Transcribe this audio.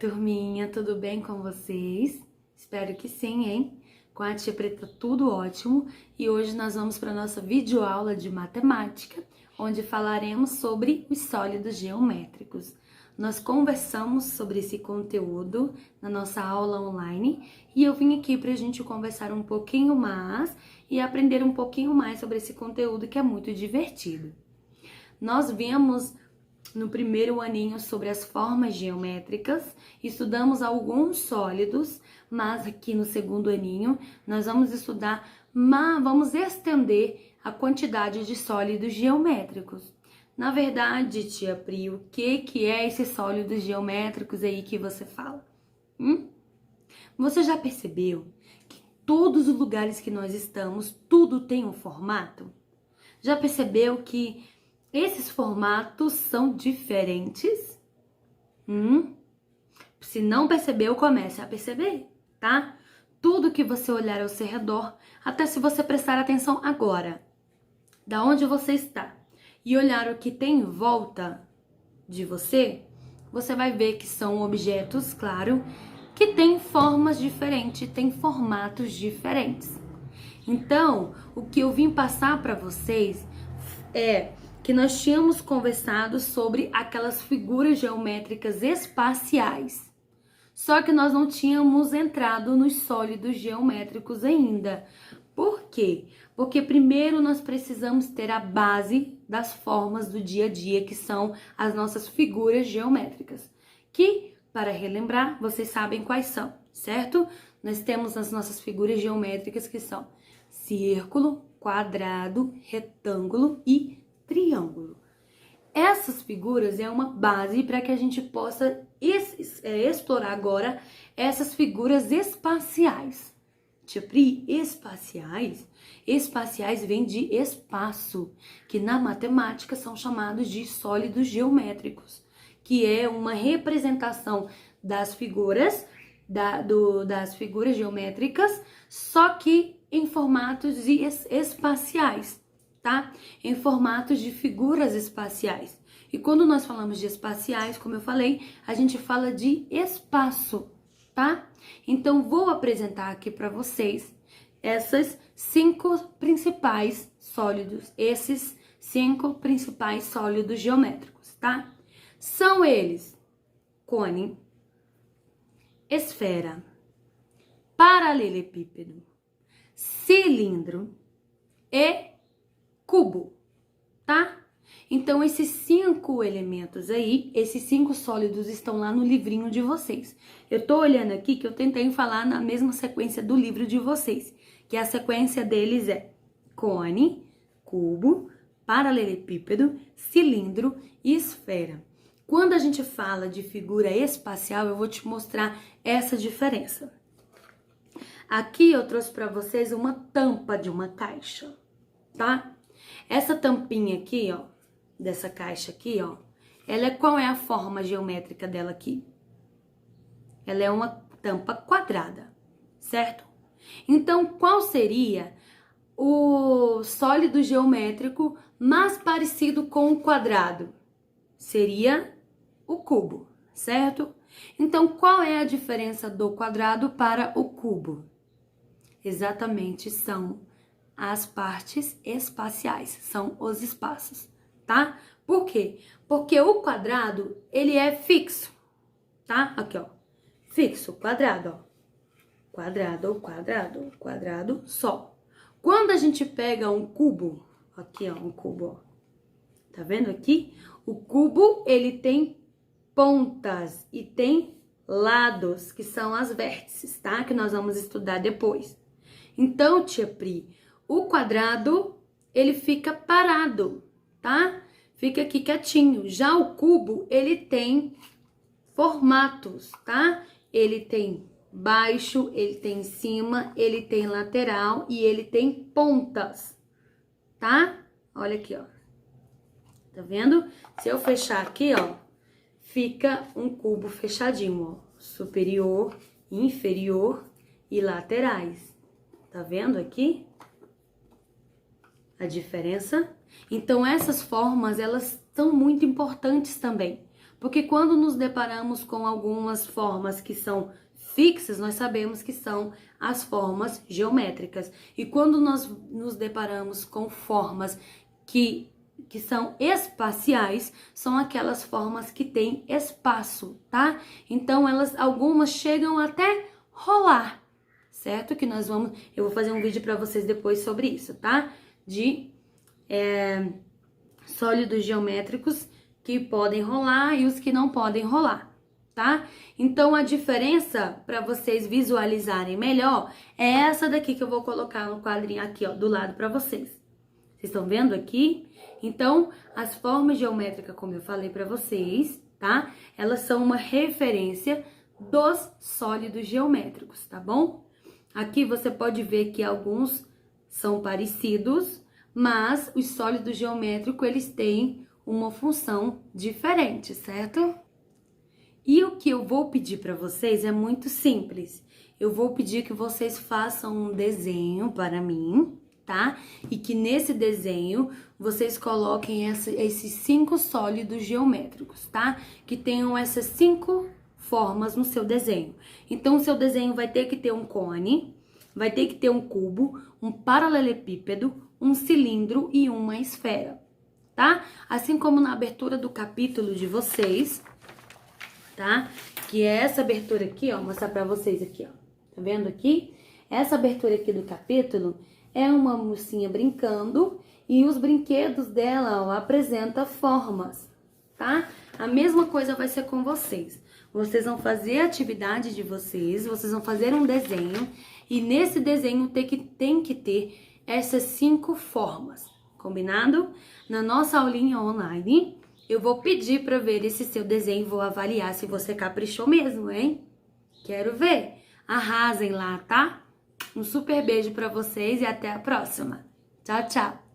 turminha, tudo bem com vocês? Espero que sim, hein? Com a tia Preta tudo ótimo e hoje nós vamos para a nossa videoaula de matemática, onde falaremos sobre os sólidos geométricos. Nós conversamos sobre esse conteúdo na nossa aula online e eu vim aqui para a gente conversar um pouquinho mais e aprender um pouquinho mais sobre esse conteúdo que é muito divertido. Nós vimos no primeiro aninho sobre as formas geométricas, estudamos alguns sólidos, mas aqui no segundo aninho nós vamos estudar, vamos estender a quantidade de sólidos geométricos. Na verdade, tia Pri, o que é esses sólidos geométricos aí que você fala? Você já percebeu que todos os lugares que nós estamos, tudo tem um formato? Já percebeu que esses formatos são diferentes? Se não percebeu, comece a perceber, tá? Tudo que você olhar ao seu redor, até se você prestar atenção agora, da onde você está, e olhar o que tem em volta de você, você vai ver que são objetos, claro, que têm formas diferentes, têm formatos diferentes. Então, o que eu vim passar para vocês é que nós tínhamos conversado sobre aquelas figuras geométricas espaciais. Só que nós não tínhamos entrado nos sólidos geométricos ainda. Por quê? Porque primeiro nós precisamos ter a base das formas do dia a dia, que são as nossas figuras geométricas. Que, para relembrar, vocês sabem quais são, certo? Nós temos as nossas figuras geométricas que são círculo, quadrado, retângulo e triângulo. Essas figuras é uma base para que a gente possa explorar agora essas figuras espaciais. Tia Pri, espaciais? Espaciais vem de espaço, que na matemática são chamados de sólidos geométricos, que é uma representação das figuras, das figuras geométricas, só que em formatos espaciais. Tá? Em formatos de figuras espaciais. E quando nós falamos de espaciais, como eu falei, a gente fala de espaço, tá? Então, vou apresentar aqui para vocês esses 5 principais sólidos, geométricos, tá? São eles: cone, esfera, paralelepípedo, cilindro e cubo, tá? Então, esses 5 elementos aí, esses 5 sólidos estão lá no livrinho de vocês. Eu tô olhando aqui que eu tentei falar na mesma sequência do livro de vocês, que a sequência deles é cone, cubo, paralelepípedo, cilindro e esfera. Quando a gente fala de figura espacial, eu vou te mostrar essa diferença. Aqui eu trouxe para vocês uma tampa de uma caixa, tá? Essa tampinha aqui, ó, dessa caixa aqui, ó, qual é a forma geométrica dela aqui? Ela é uma tampa quadrada, certo? Então, qual seria o sólido geométrico mais parecido com o quadrado? Seria o cubo, certo? Então, qual é a diferença do quadrado para o cubo? Exatamente, são as partes espaciais, são os espaços, tá? Por quê? Porque o quadrado, ele é fixo, tá? Aqui, ó, fixo, quadrado, ó. Quadrado, quadrado, quadrado, só. Quando a gente pega um cubo, aqui, ó, um cubo, ó, tá vendo aqui? O cubo, ele tem pontas e tem lados, que são as vértices, tá? Que nós vamos estudar depois. Então, tia Pri, o quadrado, ele fica parado, tá? Fica aqui quietinho. Já o cubo, ele tem formatos, tá? Ele tem baixo, ele tem cima, ele tem lateral e ele tem pontas, tá? Olha aqui, ó. Tá vendo? Se eu fechar aqui, ó, fica um cubo fechadinho, ó. Superior, inferior e laterais. Tá vendo aqui a diferença? Então, essas formas, elas são muito importantes também, Porque quando nos deparamos com algumas formas que são fixas, nós sabemos que são as formas geométricas. E quando nós nos deparamos com formas que são espaciais, são aquelas formas que têm espaço, tá? Então, algumas chegam até rolar, certo? Eu vou fazer um vídeo para vocês depois sobre isso, tá? De sólidos geométricos que podem rolar e os que não podem rolar, tá? Então, a diferença, para vocês visualizarem melhor, é essa daqui que eu vou colocar no quadrinho aqui, ó, do lado para vocês. Vocês estão vendo aqui? Então, as formas geométricas, como eu falei para vocês, tá? Elas são uma referência dos sólidos geométricos, tá bom? Aqui você pode ver que alguns são parecidos, mas os sólidos geométricos, eles têm uma função diferente, certo? E o que eu vou pedir para vocês é muito simples. Eu vou pedir que vocês façam um desenho para mim, tá? E que nesse desenho vocês coloquem esses 5 sólidos geométricos, tá? Que tenham essas 5 formas no seu desenho. Então, o seu desenho vai ter que ter um cone, vai ter que ter um cubo, um paralelepípedo, um cilindro e uma esfera, tá? Assim como na abertura do capítulo de vocês, tá? Que é essa abertura aqui, ó, vou mostrar pra vocês aqui, ó. Tá vendo aqui? Essa abertura aqui do capítulo é uma mocinha brincando e os brinquedos dela, ó, apresentam formas, tá? A mesma coisa vai ser com vocês. Vocês vão fazer a atividade de vocês vão fazer um desenho e nesse desenho tem que ter essas 5 formas, combinado? Na nossa aulinha online, eu vou pedir para ver esse seu desenho e vou avaliar se você caprichou mesmo, hein? Quero ver. Arrasem lá, tá? Um super beijo para vocês e até a próxima. Tchau, tchau.